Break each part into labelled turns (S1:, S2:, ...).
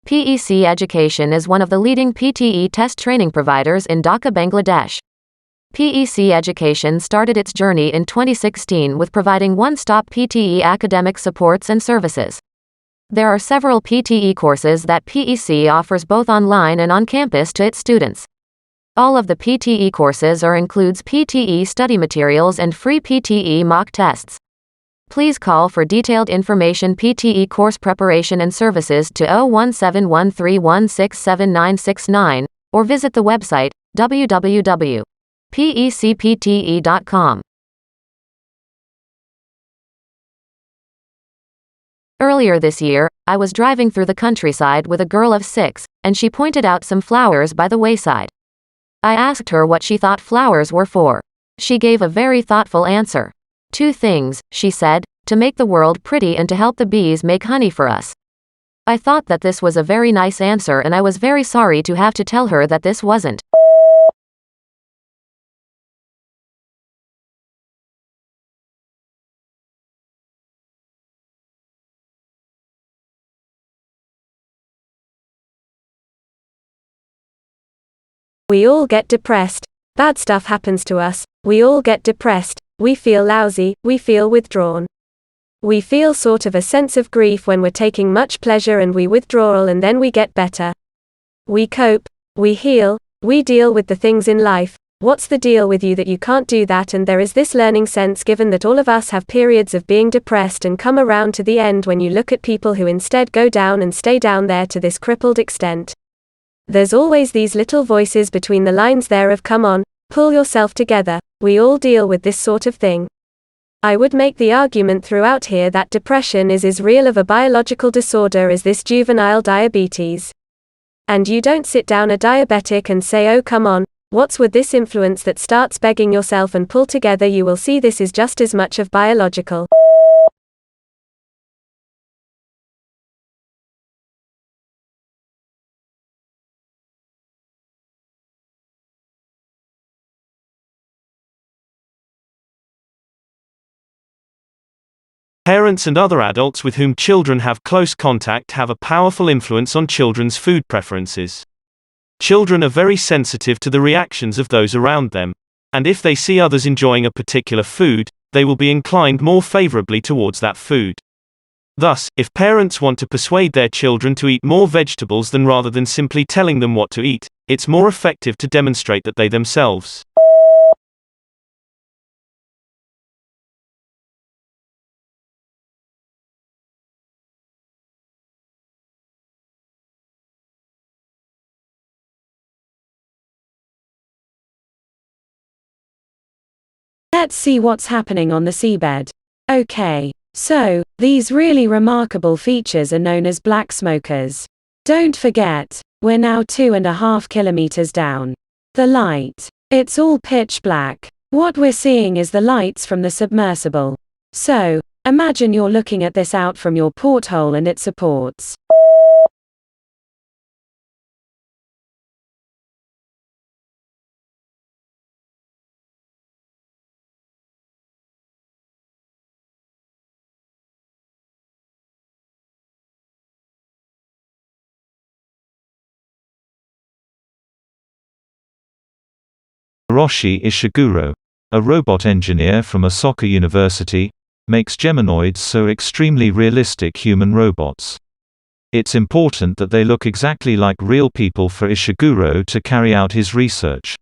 S1: PEC Education is one of the leading PTE Test training providers in Dhaka, Bangladesh. PEC Education started its journey in 2016 with providing one-stop PTE academic supports and services. There are several PTE courses that PEC offers both online and on campus to its students. All of the PTE courses includes PTE study materials and free PTE mock tests. Please call for detailed information PTE course preparation and services to 01713167969 or visit the website www.pecpte.com. Earlier this year, I was driving through the countryside with a girl of 6, and she pointed out some flowers by the wayside. I asked her what she thought flowers were for. She gave a very thoughtful answer. 2 things, she said, to make the world pretty and to help the bees make honey for us. I thought that this was a very nice answer, and I was very sorry to have to tell her that this wasn't.
S2: We all get depressed. Bad stuff happens to us. We all get depressed. We feel lousy. We feel withdrawn. We feel sort of a sense of grief when we're taking much pleasure, and we withdrawal, and then we get better. We cope. We heal. We deal with the things in life. What's the deal with you that you can't do that? And there is this learning sense given that all of us have periods of being depressed and come around to the end when you look at people who instead go down and stay down there to this crippled extent. There's always these little voices between the lines there of come on, pull yourself together. We all deal with this sort of thing. I would make the argument throughout here that depression is as real of a biological disorder as this juvenile diabetes. And you don't sit down a diabetic and say, oh come on, what's with this influence that starts begging yourself and pull together. You will see this is just as much of biological.
S3: Parents and other adults with whom children have close contact have a powerful influence on children's food preferences. Children are very sensitive to the reactions of those around them, and if they see others enjoying a particular food, they will be inclined more favorably towards that food. Thus, if parents want to persuade their children to eat more vegetables rather than simply telling them what to eat, it's more effective to demonstrate that they themselves
S2: Let's see what's happening on the seabed. Okay, so, these really remarkable features are known as black smokers. Don't forget, we're now 2.5 kilometers down. The light. It's all pitch black. What we're seeing is the lights from the submersible. So, imagine you're looking at this out from your porthole and it supports.
S4: Hiroshi Ishiguro, a robot engineer from Osaka University, makes Geminoids so extremely realistic human robots. It's important that they look exactly like real people for Ishiguro to carry out his research.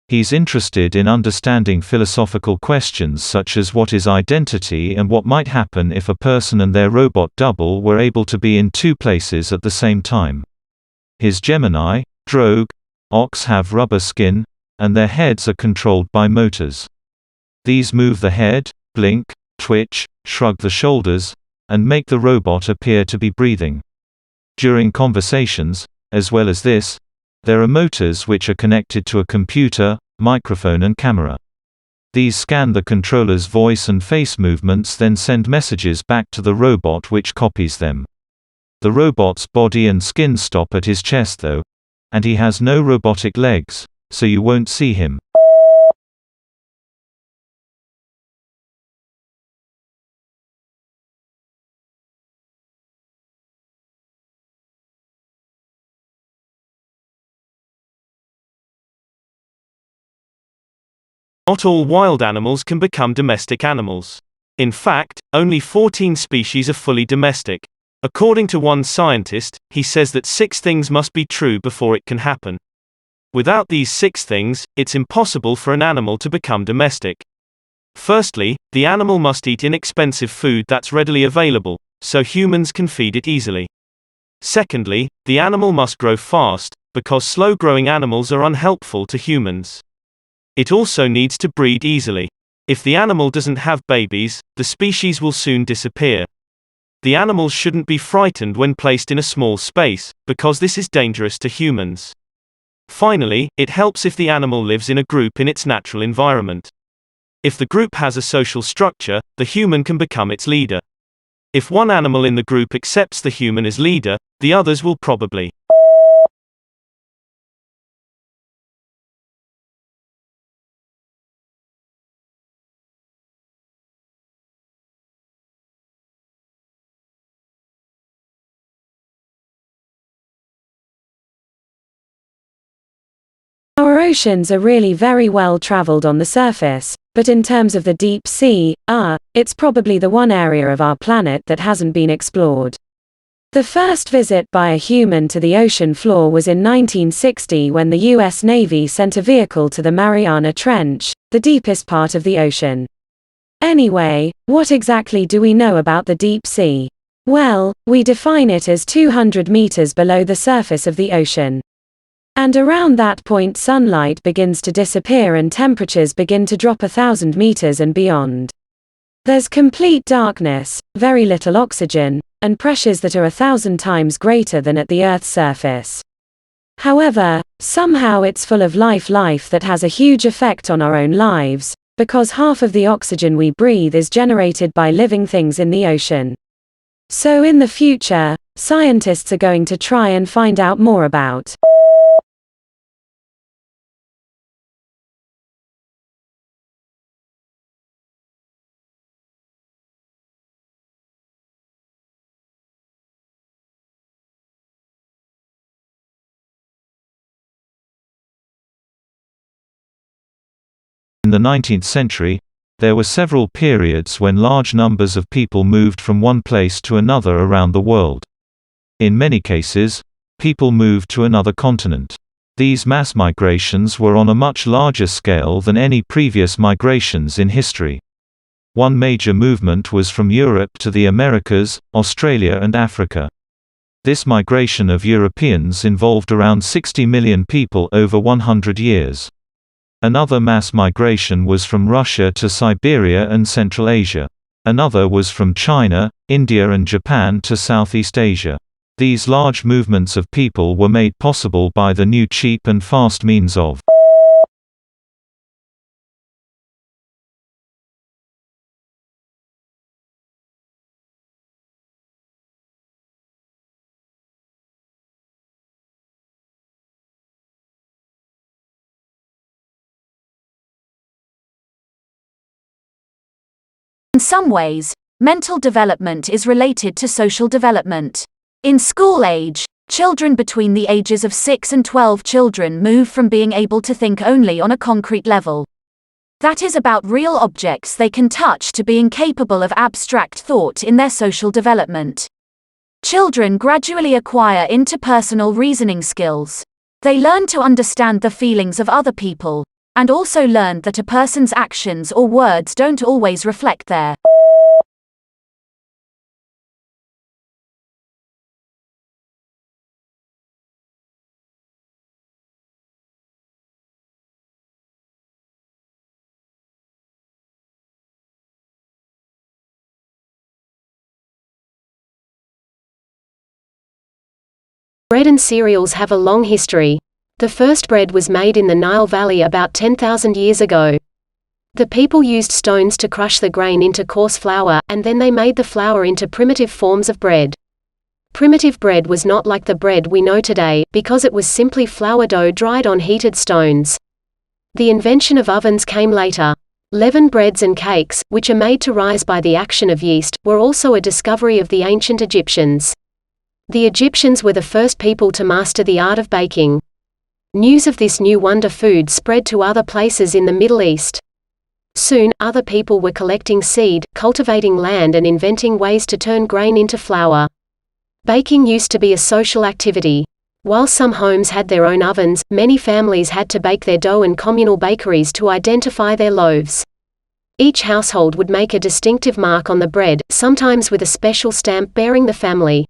S4: He's interested in understanding philosophical questions such as what is identity and what might happen if a person and their robot double were able to be in 2 places at the same time. His Gemini, Drogue, Ox have rubber skin, and their heads are controlled by motors. These move the head, blink, twitch, shrug the shoulders, and make the robot appear to be breathing. During conversations, as well as this, there are motors which are connected to a computer, microphone and camera. These scan the controller's voice and face movements, then send messages back to the robot which copies them. The robot's body and skin stop at his chest though, and he has no robotic legs, so you won't see him.
S3: Not all wild animals can become domestic animals. In fact, only 14 species are fully domestic. According to one scientist, he says that 6 things must be true before it can happen. Without these 6 things, it's impossible for an animal to become domestic. Firstly, the animal must eat inexpensive food that's readily available, so humans can feed it easily. Secondly, the animal must grow fast, because slow-growing animals are unhelpful to humans. It also needs to breed easily. If the animal doesn't have babies, the species will soon disappear. The animals shouldn't be frightened when placed in a small space, because this is dangerous to humans. Finally, it helps if the animal lives in a group in its natural environment. If the group has a social structure, the human can become its leader. If one animal in the group accepts the human as leader, the others will probably.
S2: Our oceans are really very well traveled on the surface, but in terms of the deep sea, it's probably the one area of our planet that hasn't been explored. The first visit by a human to the ocean floor was in 1960 when the US Navy sent a vehicle to the Mariana Trench, the deepest part of the ocean. Anyway, what exactly do we know about the deep sea? Well, we define it as 200 meters below the surface of the ocean. And around that point sunlight begins to disappear and temperatures begin to drop 1,000 meters and beyond. There's complete darkness, very little oxygen, and pressures that are 1,000 times greater than at the Earth's surface. However, somehow it's full of life that has a huge effect on our own lives, because half of the oxygen we breathe is generated by living things in the ocean. So in the future, scientists are going to try and find out more about
S4: In the 19th century, there were several periods when large numbers of people moved from one place to another around the world. In many cases, people moved to another continent. These mass migrations were on a much larger scale than any previous migrations in history. One major movement was from Europe to the Americas, Australia and Africa. This migration of Europeans involved around 60 million people over 100 years. Another mass migration was from Russia to Siberia and Central Asia. Another was from China, India and Japan to Southeast Asia. These large movements of people were made possible by the new cheap and fast means of
S5: In some ways, mental development is related to social development. In school age, children between the ages of 6 and 12 children move from being able to think only on a concrete level. That is about real objects they can touch to being capable of abstract thought in their social development. Children gradually acquire interpersonal reasoning skills. They learn to understand the feelings of other people, and also learn that a person's actions or words don't always reflect their
S6: Bread and cereals have a long history. The first bread was made in the Nile Valley about 10,000 years ago. The people used stones to crush the grain into coarse flour, and then they made the flour into primitive forms of bread. Primitive bread was not like the bread we know today, because it was simply flour dough dried on heated stones. The invention of ovens came later. Leavened breads and cakes, which are made to rise by the action of yeast, were also a discovery of the ancient Egyptians. The Egyptians were the first people to master the art of baking. News of this new wonder food spread to other places in the Middle East. Soon, other people were collecting seed, cultivating land and inventing ways to turn grain into flour. Baking used to be a social activity. While some homes had their own ovens, many families had to bake their dough in communal bakeries to identify their loaves. Each household would make a distinctive mark on the bread, sometimes with a special stamp bearing the family.